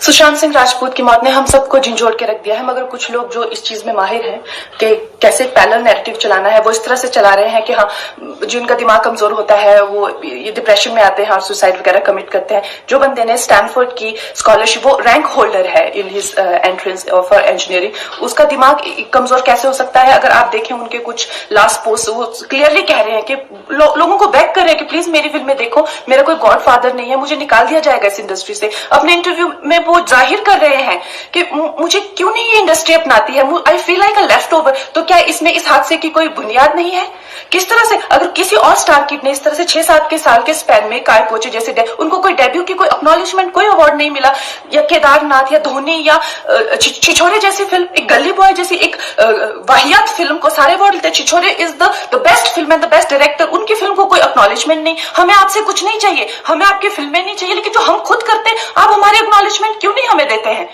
सुशांत सिंह राजपूत की मौत ने हम सबको झंझोड़ के रख दिया है, मगर कुछ लोग जो इस चीज में माहिर हैं कि कैसे पैरेलल नैरेटिव चलाना है, वो इस तरह से चला रहे हैं कि हाँ, जिनका दिमाग कमजोर होता है वो ये डिप्रेशन में आते हैं और सुसाइड वगैरह कमिट करते हैं। जो बंदे ने स्टैनफोर्ड की स्कॉलरशिप, वो रैंक होल्डर है in his entrance for engineering, उसका दिमाग कमजोर कैसे हो सकता है? अगर आप देखें उनके कुछ लास्ट पोस्ट, वो क्लियरली कह रहे हैं कि लोगों को बैक कर रहे हैं कि प्लीज मेरी फिल्म में देखो, मेरा कोई गॉड फादर नहीं है, मुझे निकाल दिया जाएगा इस इंडस्ट्री से। अपने इंटरव्यू में वो जाहिर कर रहे हैं कि मुझे क्यों नहीं ये इंडस्ट्री अपनाती है, I feel like a left over. तो क्या इसमें इस हादसे की कोई बुनियाद नहीं है? किस तरह से अगर किसी और स्टार किड ने इस तरह से 6-7 के साल के स्पैन में काय पहुंचे, जैसे उनको कोई डेब्यू की कोई एक्नॉलेजमेंट, कोई अवार्ड नहीं मिला, या केदारनाथ या धोनी या छिछोरे जैसी फिल्म, एक गली बॉय जैसी एक वाहियात फिल्म को सारे अवार्ड मिलते, Chhichhore is the best film and the best director, उनकी फिल्म को कोई एक्नॉलेजमेंट नहीं। हमें आपसे कुछ नहीं चाहिए, हमें आपकी फिल्में नहीं चाहिए, लेकिन जो हम खुद करते हैं आप हमारे एक्नॉलेजमेंट क्यों नहीं हमें देते हैं?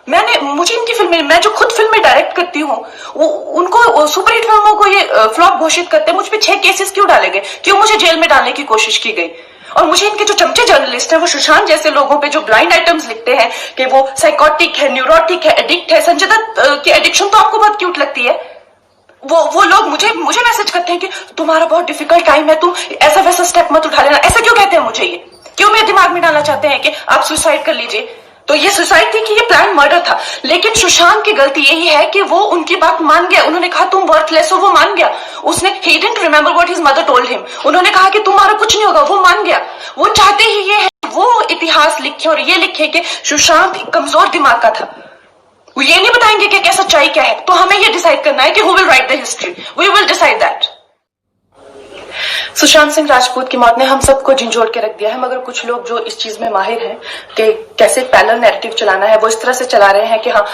मुझे इनकी फिल्में, मैं जो खुद फिल्में डायरेक्ट करती हूँ, उनको सुपरहिट फिल्मों को ये फ्लॉप घोषित करते हैं। मुझ पे 6 केसेस क्यों डाले गए, क्यों मुझे जेल में डालने की कोशिश की गई? और मुझे इनके जो चमचे जर्नलिस्ट हैं, वो सुशांत जैसे लोगों पे जो ब्लाइंड आइटम्स लिखते हैं कि वो साइकोटिक है, न्यूरोटिक है, एडिक्ट है। संजय दत्त की एडिक्शन तो आपको बहुत क्यूट लगती है। वो लोग मुझे मैसेज करते हैं कि तुम्हारा बहुत डिफिकल्ट टाइम है, तुम ऐसा वैसा स्टेप मत उठा लेना। ऐसा क्यों कहते हैं मुझे? ये क्यों मेरे दिमाग में डालना चाहते हैं कि आप सुसाइड कर लीजिए? तो ये सुसाइड थी कि ये प्लान मर्डर था? लेकिन सुशांत की गलती यही है कि वो उनकी बात मान गया। उन्होंने कहा तुम वर्थलेस हो, वो मान गया। उसने he didn't remember what his mother told him. उन्होंने कहा कि तुम्हारा कुछ नहीं होगा, वो मान गया। वो चाहते ही ये है वो इतिहास लिखे और ये लिखे कि सुशांत कमजोर दिमाग का था। वो ये नहीं बताएंगे कि क्या सच्चाई क्या है। तो हमें ये डिसाइड करना है कि who will write the history, we will decide that. Sushant Singh Rajput की मौत ने हम सबको झंझोड़ के रख दिया है, मगर कुछ लोग जो इस चीज में माहिर हैं कि कैसे पैरेलल नैरेटिव चलाना है, वो इस तरह से चला रहे हैं कि हाँ,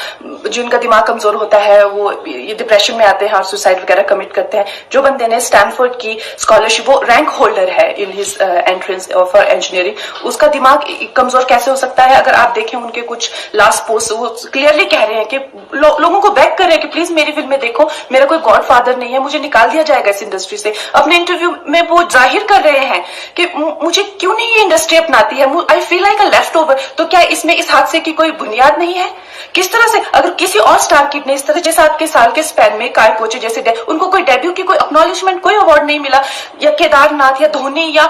जिनका दिमाग कमजोर होता है वो ये डिप्रेशन में आते हैं और सुसाइड वगैरह कमिट करते हैं। जो बंदे ने स्टैनफोर्ड की स्कॉलरशिप, वो रैंक होल्डर है in his entrance for engineering, उसका दिमाग कमजोर कैसे हो सकता है? अगर आप देखें उनके कुछ लास्ट पोस्ट, वो क्लियरली कह रहे हैं कि लोगों को बैक कर रहे हैं कि प्लीज मेरी फिल्म में देखो, मेरा कोई गॉड फादर नहीं है, मुझे निकाल दिया जाएगा इस इंडस्ट्री से। अपने इंटरव्यू में वो जाहिर कर रहे हैं कि मुझे क्यों नहीं ये इंडस्ट्री अपनाती है, I feel like a left over. तो क्या इसमें इस हादसे की कोई बुनियाद नहीं है? किस तरह से अगर किसी और स्टार किड ने इस तरह 6-7 के साल के स्पैन में काय पहुंचे, जैसे उनको कोई डेब्यू की कोई एक्नॉलेजमेंट, कोई अवार्ड नहीं मिला, या केदारनाथ या धोनी या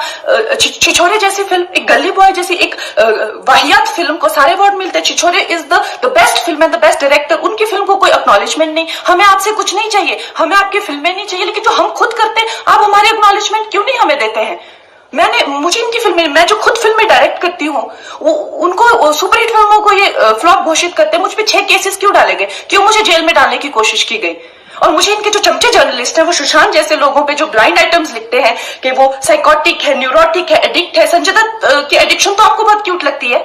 छिछोरे जैसी फिल्म, एक गली बॉय जैसी एक वाहियात फिल्म को सारे अवार्ड मिलते, Chhichhore is the best film and the best director, उनकी फिल्म को कोई एक्नॉलेजमेंट नहीं। हमें आपसे कुछ नहीं चाहिए, हमें आपकी फिल्में नहीं चाहिए, लेकिन जो हम खुद करते हैं आप हमारे एक्नॉलेजमेंट क्यों नहीं हमें देते हैं? मुझे इनकी फिल्में, मैं जो खुद फिल्में डायरेक्ट करती हूँ, उनको सुपरहिट फिल्मों को ये फ्लॉप घोषित करते हैं। मुझ पे 6 केसेस क्यों डाले गए, क्यों मुझे जेल में डालने की कोशिश की गई? और मुझे इनके जो चमचे जर्नलिस्ट हैं, वो सुशांत जैसे लोगों पे जो ब्लाइंड आइटम्स लिखते हैं कि वो साइकोटिक है, न्यूरोटिक है, एडिक्ट है। संजय दत्त की एडिक्शन तो आपको बहुत क्यूट लगती है।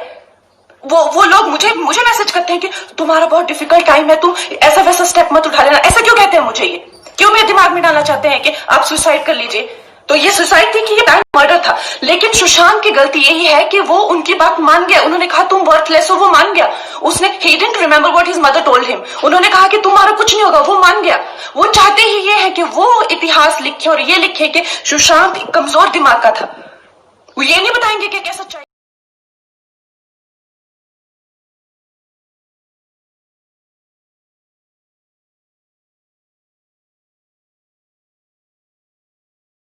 वो लोग मुझे मैसेज करते हैं कि तुम्हारा बहुत डिफिकल्ट टाइम है, तुम ऐसा वैसा स्टेप मत उठा लेना। ऐसा क्यों कहते हैं मुझे? ये क्यों मेरे दिमाग में डालना चाहते हैं कि आप सुसाइड कर लीजिए? तो ये सुसाइड थी कि ये प्लान मर्डर था? लेकिन सुशांत की गलती यही है कि वो उनकी बात मान गया। उन्होंने कहा तुम वर्थलेस हो, वो मान गया। उसने he didn't remember what his mother told him. उन्होंने कहा कि तुम्हारा कुछ नहीं होगा, वो मान गया। वो चाहते ही ये है कि वो इतिहास लिखे और ये लिखे कि सुशांत कमजोर दिमाग का था। वो ये नहीं बताएंगे कि क्या सच्चाई